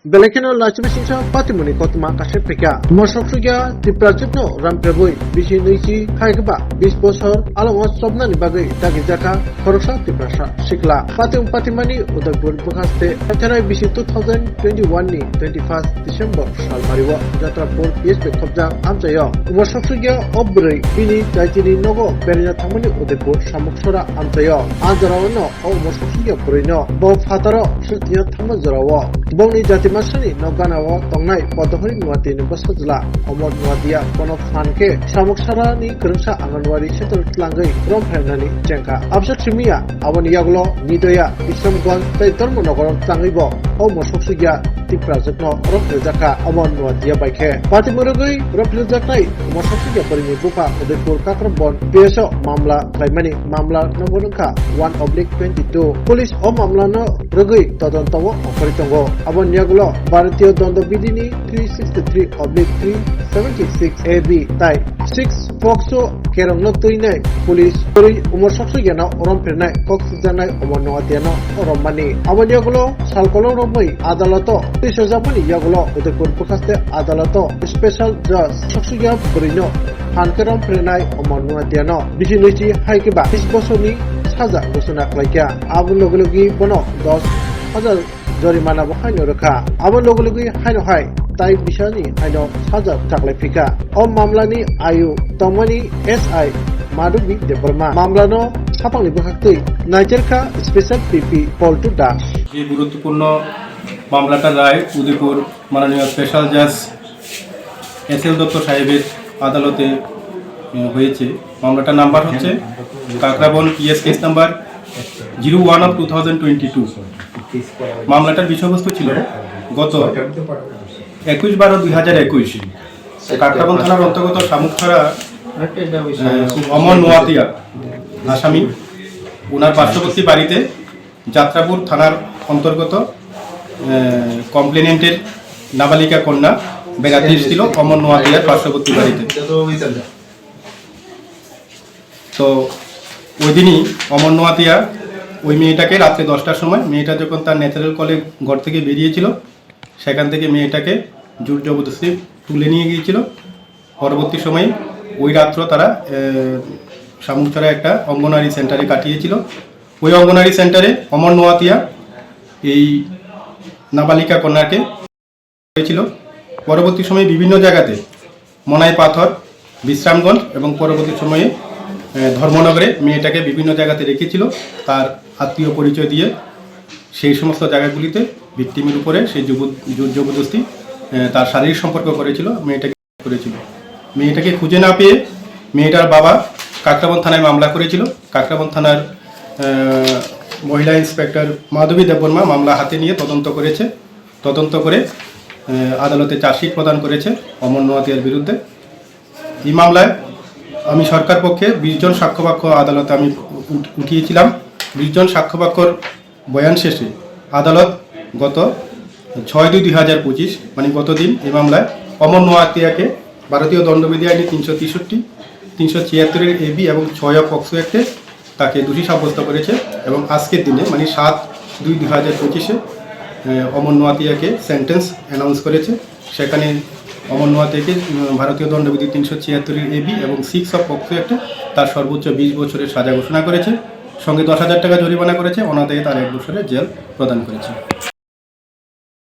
Belekeno lachimi sincha patimuni kotma kashe peka. Mosoksugia tiprajipno ramprabui bisi nuisi haigba 20 বছর alongo sobnani bagai dagijaka khoroksa tiprasa sikla. Patimani Udagpur Bukhaste Terai bisi 2021 ni 21 December salmariwa Jatrapur PSP khobjang amchayo. Mosoksugia obrei bini jaitini nogo berina thamani Udagpur samuksora amchayo. Anjarawono o mosoksugia burino bo fataro sutiya thamajarawo. Bongni jati masani noganawo tongnai podohori nuati ni bosajla omor nuatia kono fanke samuksara ni kerungsa anganwari setel tlangai romphrenani jengka absa chimia aboni yaglo nidoya islamgol tai tormo nogor tlangai bo o mosoksugia tiprajatno romphrenjaka omor nuatia baikhe patimurugui romphrenjaknai mosoksugia parini bupa Udaypur Kakrambon PSO mamla klaimani mamla nomorungka 1/22 police o mamla no rugui todontawo okoritongo abon yagulo Bharatiya Dandabidini 363/376 AB tai 6 Pokso kerongno tuinai police puri umor soksugiano romphrenai koksujanai omor nuatiano rommani abon yagulo salkolo romoi adalato tisojapani yagulo Udaypur Bukhaste adalato special judge soksugia purino hankerom phrenai omor nuatiano bisinuisi haikiba 20 বছরনি সাজা ঘোষণা খাইকা abon logologi bono 10,000 জরিমানা বহাইনো রখা abon logologi haino hai tai bisani haino সাজা চাকলাই ফিকা o মামলানি আয়ু তমনি SI মাধবী Debbarma মামলানো সাপাংনি বহাক্তই নাইজেরকা special পিপি পল্টু দাস এই গুরুত্বপূর্ণ মামলাটা রায় উদয়পুর মাননীয় স্পেশাল জাজ SL দত্ত সাহেবের আদালতে হয়েছে। মামলাটার নাম্বার হচ্ছে কাকরাবন PS কেস নাম্বার 01/2022। মামলাটার বিষয়বস্তু ছিল গত 21/12/2021 কাকরাবন থানার অন্তর্গত শামুকছড়া অমর নোয়াতিয়া আসামি ওনার পার্শ্ববর্তী বাড়িতে যাত্রাপুর থানার অন্তর্গত কমপ্লেনেন্টের নাবালিকা কন্যা বেড়াতে এসেছিল অমর নোয়াতিয়ার পার্শ্ববর্তী বাড়িতে। তো ওই দিনই অমর নোয়াতিয়া ওই মেয়েটাকে রাত্রে 10টার সময় মেয়েটা যখন তার ন্যাচারাল কলে ঘর থেকে বেরিয়েছিল সেখান থেকে মেয়েটাকে জোর জবরদস্তি তুলে নিয়ে গিয়েছিল। পরবর্তী সময়ে ওই রাত্র তারা শামুকছড়া একটা অঙ্গনওয়াড়ি সেন্টারে কাটিয়েছিল। ওই অঙ্গনওয়াড়ি সেন্টারে অমর নোয়াতিয়া এই নাবালিকা কন্যাকে হয়েছিল। পরবর্তী সময়ে বিভিন্ন জায়গাতে মনাই পাথর, বিশ্রামগঞ্জ এবং পরবর্তী সময়ে ধর্মনগরে মেয়েটাকে বিভিন্ন জায়গাতে রেখেছিল তার আত্মীয় পরিচয় দিয়ে। সেই সমস্ত জায়গাগুলিতে ভিকটিমের উপরে সেই জবরদস্তি তার শারীরিক সম্পর্ক করেছিল, মেয়েটাকে খুঁজে না পেয়ে মেয়েটার বাবা কাকরাবন থানায় মামলা করেছিল। কাকরাবন থানার মহিলা ইন্সপেক্টর মাধবী দেববর্মা মামলা হাতে নিয়ে তদন্ত করে আদালতে চার্জশিট প্রদান করেছে অমর নোয়াতিয়ার বিরুদ্ধে। এই মামলায় আমি সরকার পক্ষে 20 জন সাক্ষ্যবাক্য আদালতে আমি উঠিয়েছিলাম। 20 জন সাক্ষ্যবাক্যর বয়ান শেষে আদালত গত 6/2/2025 মানে গতদিন এই মামলায় অমর নোয়াতিয়াকে ভারতীয় দণ্ডবিধি আইনে 363, 376 AB এবং 6 পক্সো অ্যাক্টে তাকে দোষী সাব্যস্ত করেছে এবং আজকের দিনে মানে 7/2/2025 অমর নোয়াতিয়াকে সেন্টেন্স অ্যানাউন্স করেছে। সেখানে অমর নোয়াতিয়াকে ভারতীয় দণ্ডবিধি 376 AB এবং 6 পক্সো অ্যাক্টে তার সর্বোচ্চ 20 বছরের সাজা ঘোষণা করেছে, সঙ্গে 10,000 টাকা জরিমানা করেছে, অনাদায়ে তার 1 বছরের জেল প্রদান করেছে।